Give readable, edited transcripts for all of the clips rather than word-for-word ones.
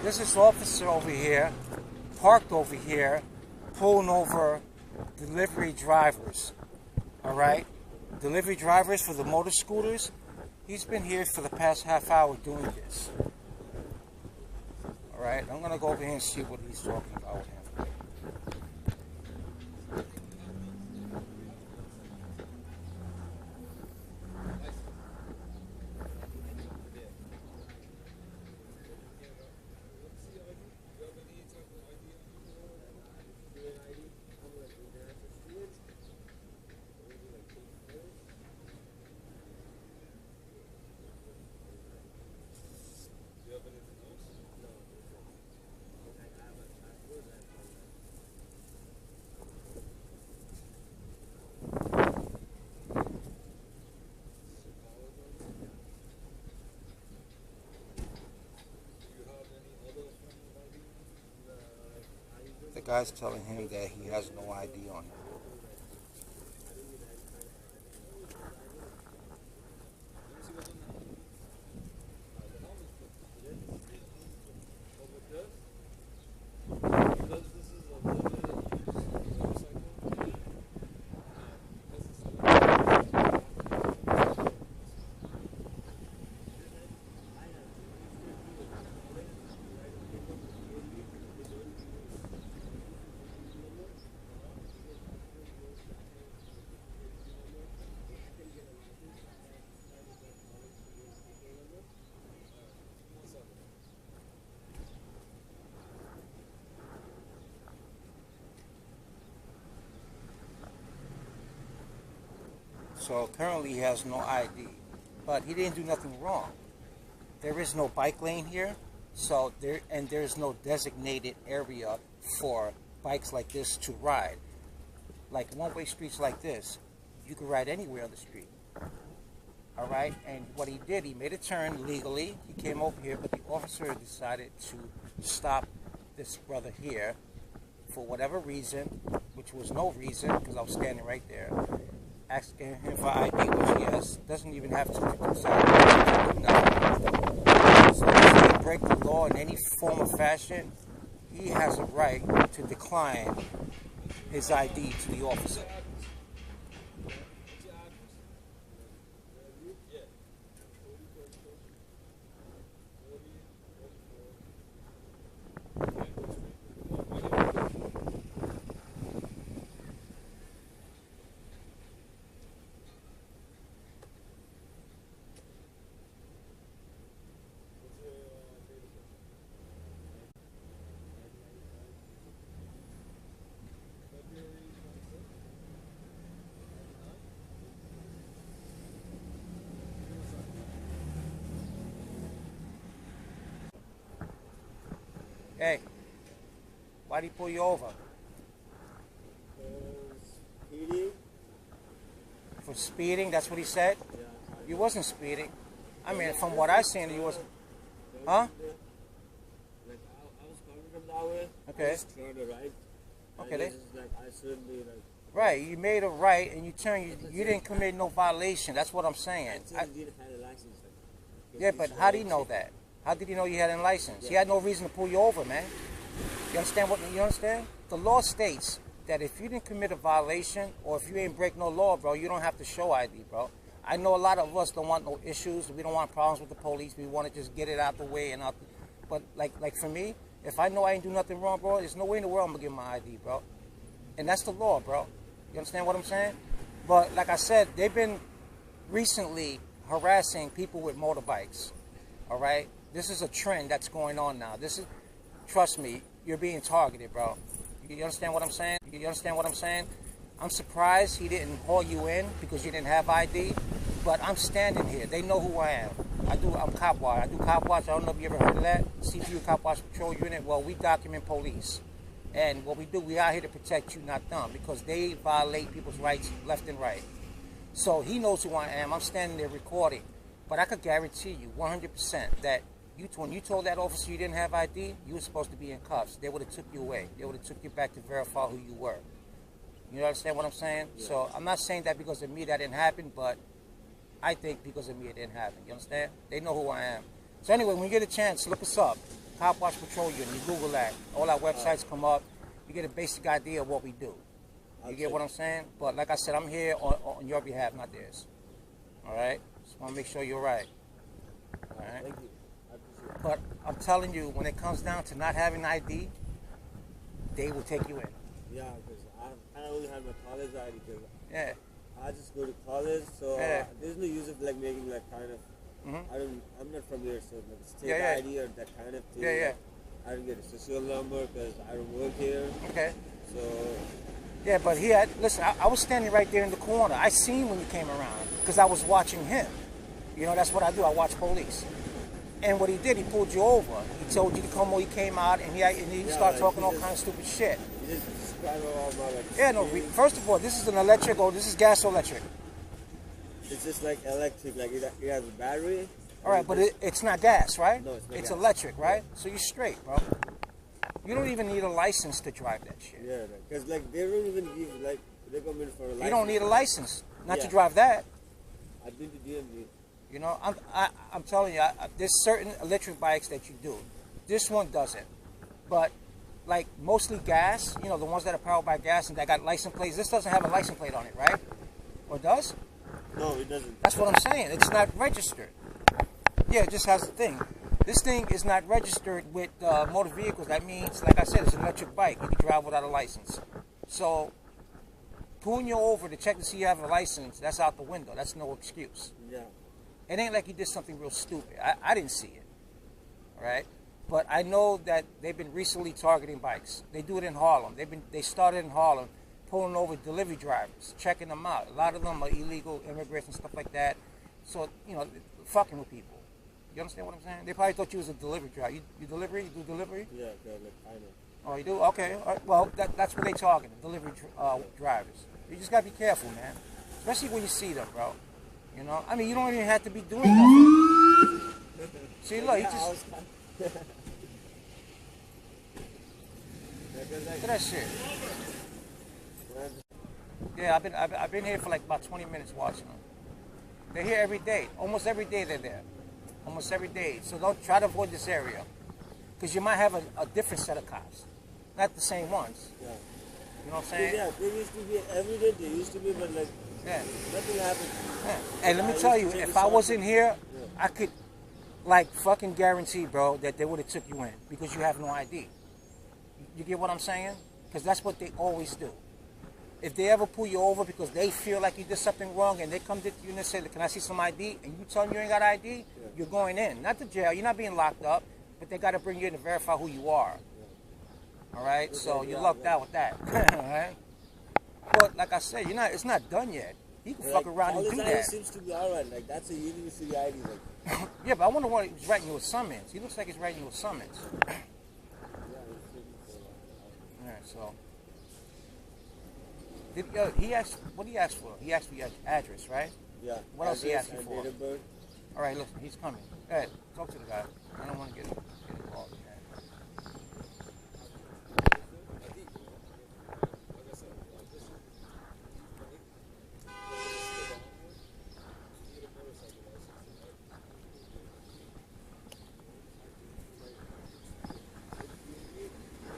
There's this officer over here, parked over here, pulling over delivery drivers. All right? Delivery drivers for the motor scooters. He's been here for the past half hour doing this. All right? I'm going to go over here and see what he's talking about with him. The guy's telling him that he has no ID on him. So currently he has no ID, but he didn't do nothing wrong. There is no bike lane here, so there's no designated area for bikes like this to ride. Like one-way streets like this, you can ride anywhere on the street. All right, and what he did, he made a turn legally. He came over here, but the officer decided to stop this brother here for whatever reason, which was no reason because I was standing right there. Asking him for ID, which he has, doesn't even have to decide to do nothing. So if he break the law in any form or fashion, he has a right to decline his ID to the officer. Hey, why'd he pull you over? Speeding. For speeding? That's what he said? Yeah. You wasn't speeding. I mean, from what I seen, you wasn't. Huh? Like, I was coming from that way. Okay. I just turned a right. Okay. And just, like, I shouldn't be like. Right, you made a right and you turned. You didn't commit no violation. That's what I'm saying. I didn't have a license. Yeah, but how did he know that? How did he know you had a license? He had no reason to pull you over, man. You understand what? You understand? The law states that if you didn't commit a violation or if you ain't break no law, bro, you don't have to show ID, bro. I know a lot of us don't want no issues. We don't want problems with the police. We want to just get it out the way and out. But like for me, if I know I ain't do nothing wrong, bro, there's no way in the world I'm gonna get my ID, bro. And that's the law, bro. You understand what I'm saying? But like I said, they've been recently harassing people with motorbikes. All right. This is a trend that's going on now. This is, trust me, you're being targeted, bro. You understand what I'm saying? You understand what I'm saying? I'm surprised he didn't haul you in because you didn't have ID, but I'm standing here. They know who I am. I'm cop watch. I do cop watch. I don't know if you ever heard of that. CPU Cop Watch Patrol Unit. Well, we document police. And what we do, we out here to protect you, not them, because they violate people's rights left and right. So he knows who I am. I'm standing there recording. But I could guarantee you 100% that when you told that officer you didn't have ID, you were supposed to be in cuffs. They would have took you away. They would have took you back to verify who you were. You understand what I'm saying? Yeah. So I'm not saying that because of me that didn't happen, but I think because of me it didn't happen. You understand? They know who I am. So anyway, when you get a chance, look us up. Cop Watch Patrol Unit. You Google that. All our websites come up. You get a basic idea of what we do. You get what I'm saying? But like I said, I'm here on your behalf, not theirs. All right? Just want to make sure you're right. All right? Thank you. I appreciate it. But I'm telling you, when it comes down to not having ID, they will take you in. Yeah, because I only have my college ID because Yeah. I just go to college, so Yeah. there's no use of like making like kind of. Mm-hmm. I'm not from here, so like state Yeah, yeah. ID or that kind of thing. Yeah, yeah. I don't get a social number because I don't work here. Okay. So Yeah, but he had, listen, I was standing right there in the corner. I seen when you came around because I was watching him. You know, that's what I do. I watch police. And what he did, he pulled you over. He told you to come over. He came out and he started talking all kind of stupid shit. you just describe all my like. Yeah, no, first of all, this is an electric, or this is gas or electric. It's just like electric, like it has a battery. All right, but it's not gas, right? No, it's not It's gas. electric, right? So you're straight, bro. You don't even need a license to drive that shit. Yeah, because like they don't even give like recommend for a license. You don't need a license not to Yeah. drive that. I've been to DMV. You know, I'm telling you, there's certain electric bikes that you do. This one doesn't. But like mostly gas, you know, the ones that are powered by gas and that got license plates, this doesn't have a license plate on it, right? Or does? No, it doesn't. That's what I'm saying. It's not registered. Yeah, it just has a thing. This thing is not registered with motor vehicles. That means, like I said, it's an electric bike. You can drive without a license. So, pulling you over to check to see you have a license, that's out the window. That's no excuse. Yeah. It ain't like you did something real stupid. I didn't see it. All right? But I know that they've been recently targeting bikes. They do it in Harlem. They started in Harlem, pulling over delivery drivers, checking them out. A lot of them are illegal immigrants and stuff like that. So, you know, fucking with people. You understand what I'm saying? They probably thought you was a delivery driver. You delivery? You do delivery? Yeah, like I know. Oh, you do? Okay. All right. Well, that's what they targeting, delivery drivers. You just got to be careful, man. Especially when you see them, bro. You know? I mean, you don't even have to be doing nothing. See, look, he just... Look at that shit. Yeah, I've been here for like about 20 minutes watching them. They're here every day. Almost every day they're there. Almost every day. So don't try to avoid this area. Because you might have a different set of cops. Not the same ones. Yeah. You know what I'm saying? Yeah, they used to be every day. They used to be, but like nothing happened. Yeah. And let me tell you, if I wasn't here, I could like fucking guarantee, bro, that they would have took you in because you have no ID. You get what I'm saying? Because that's what they always do. If they ever pull you over because they feel like you did something wrong and they come to you and they say, can I see some ID? And you tell them you ain't got ID, you're going in. Not to jail. You're not being locked up, but they got to bring you in to verify who you are. All right? So you lucked out with that. All right? But like I said, it's not done yet. You can fuck around and do that. Seems to be alright. Like that's a university ID. Like. Yeah, but I wonder why he's writing you a summons. He looks like he's writing you a summons. Alright, so... he asked, what did he ask for? He asked for your address, right? Yeah. What else he asked you for? Date of birth. All right, listen, he's coming. Go ahead, talk to the guy. I don't want to get involved in that.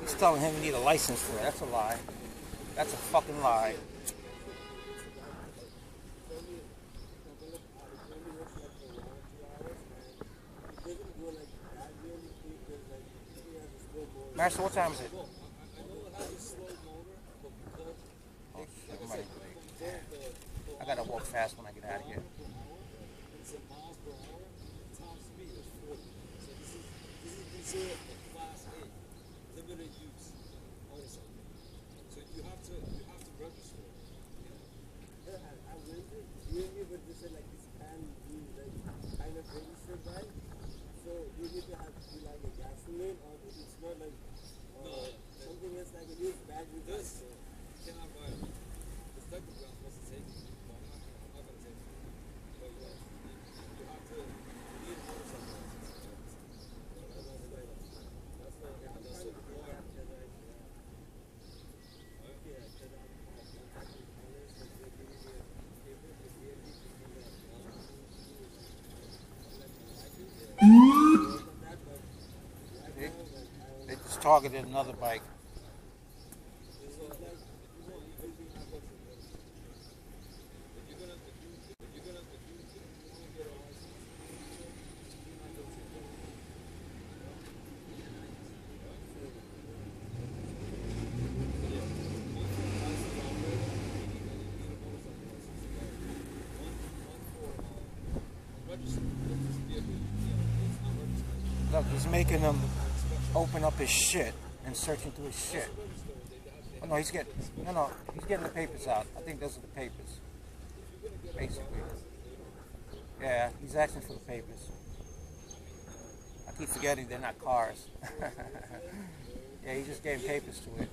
He's telling him you need a license for it. That's a lie. That's a fucking lie. Master, what time is it? Oh shit, I'm ready. I gotta walk fast when I get out of here. Just targeted another bike. Look, he's making him open up his shit and searching through his shit. Oh no, he's getting the papers out. I think those are the papers. Basically. Yeah, he's asking for the papers. I keep forgetting they're not cars. Yeah, he just gave papers to it.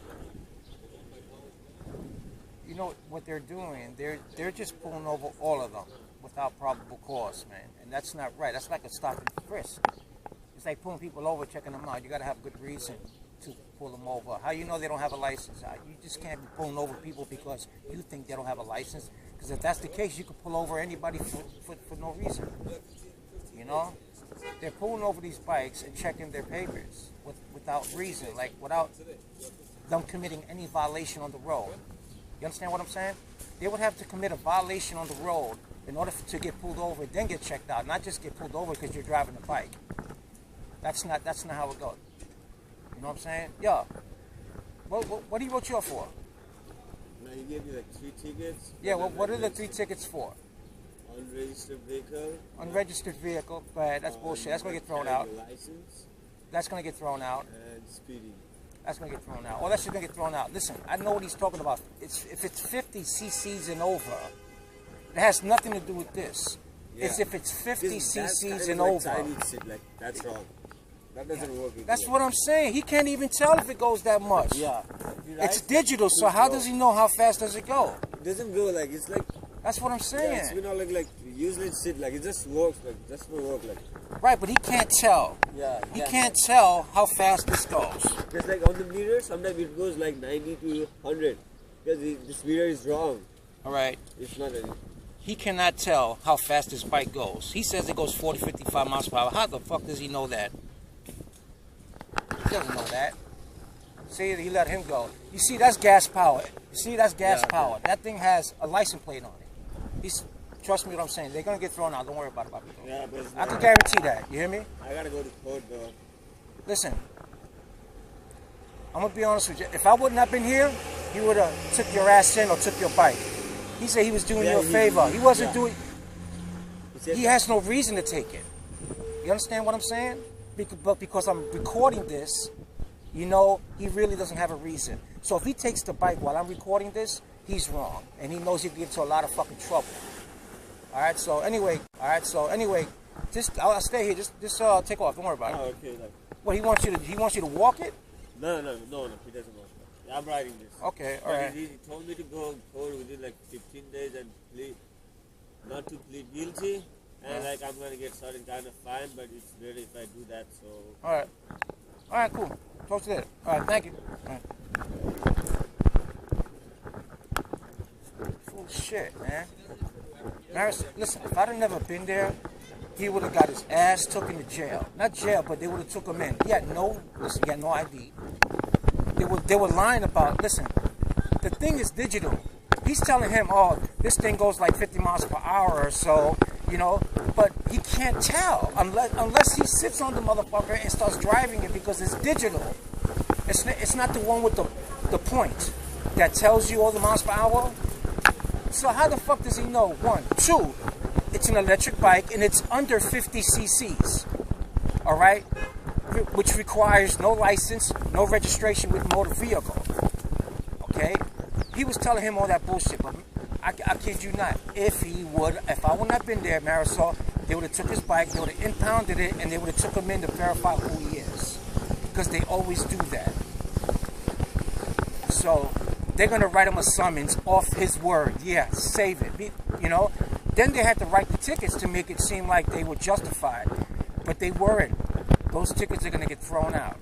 You know what they're doing? They're just pulling over all of them without probable cause, man. And that's not right. That's like a stop and frisk. It's like pulling people over, checking them out. You got to have a good reason to pull them over. How you know they don't have a license? You just can't be pulling over people because you think they don't have a license. Because if that's the case, you could pull over anybody for no reason. You know? They're pulling over these bikes and checking their papers without reason, like without them committing any violation on the road. You understand what I'm saying? They would have to commit a violation on the road in order to get pulled over, then get checked out, not just get pulled over because you're driving a bike. That's not how it goes. You know what I'm saying? Yeah. What do you wrote you up for? Now he gave me like 3 tickets. Yeah. What are the 3 tickets for? Unregistered vehicle. Unregistered vehicle, but that's bullshit. That's gonna get thrown out. License. That's gonna get thrown out. And speeding. That's gonna get thrown out. Oh, that's just gonna get thrown out. Listen, I know what he's talking about. If it's 50 cc's and over, it has nothing to do with this. Yeah. It's if it's 50 cc's and over. Like, that's wrong. That doesn't work. That's what I'm saying. He can't even tell if it goes that much. Yeah. It's digital, so how does he know how fast does it go? It doesn't go like, it's like... That's what I'm saying. Yeah, it's been all like usually shit, like it just works, like just will work like. Right, but he can't tell. Yeah. He can't tell how fast this goes. Just like on the meter, sometimes it goes like 90 to 100 because this meter is wrong. All right. It's not any. He cannot tell how fast this bike goes. He says it goes 40, 55 miles per hour. How the fuck does he know that? He doesn't know that. See, he let him go. You see, that's gas powered. You see, that's gas powered. That thing has a license plate on it. Trust me what I'm saying. They're going to get thrown out. Don't worry about it, Bobby. Yeah, but I can guarantee that. You hear me? I got to go to court, though. Listen, I'm going to be honest with you. If I wouldn't have been here, he would have took your ass in or took your bike. He said he was doing you a favor. He wasn't doing... He has no reason to take it. You understand what I'm saying? But because I'm recording this, you know, he really doesn't have a reason. So if he takes the bike while I'm recording this, he's wrong. And he knows he'll get into a lot of fucking trouble. Alright, so anyway, just I'll stay here. Just take off. Don't worry about it. Oh, okay. Like, What, he wants you to walk it? No, he doesn't want that. I'm riding this. Okay, alright. He told me to go court within like 15 days and not to plead guilty. And like I'm gonna get certain kind of fine, but it's better if I do that. So. Alright, cool. Talk to you later. Alright, thank you. All right. Full shit, man. Maris, listen, if I'd have never been there, he would have got his ass took into jail. Not jail, but they would have took him in. He had no ID. They were lying about, listen, the thing is digital. He's telling him, oh, this thing goes like 50 miles per hour or so, you know, but he can't tell unless he sits on the motherfucker and starts driving it because it's digital. It's not the one with the point that tells you all the miles per hour. So how the fuck does he know? 1, 2, it's an electric bike and it's under 50 cc's, all right, which requires no license, no registration with motor vehicle. Okay, he was telling him all that bullshit, but I kid you not. If I wouldn't have been there, Marisol, they would have took his bike, they would have impounded it, and they would have took him in to verify who he is, because they always do that. So they're gonna write him a summons off his word. Yeah, save it. You know. Then they had to write the tickets to make it seem like they were justified, but they weren't. Those tickets are gonna get thrown out.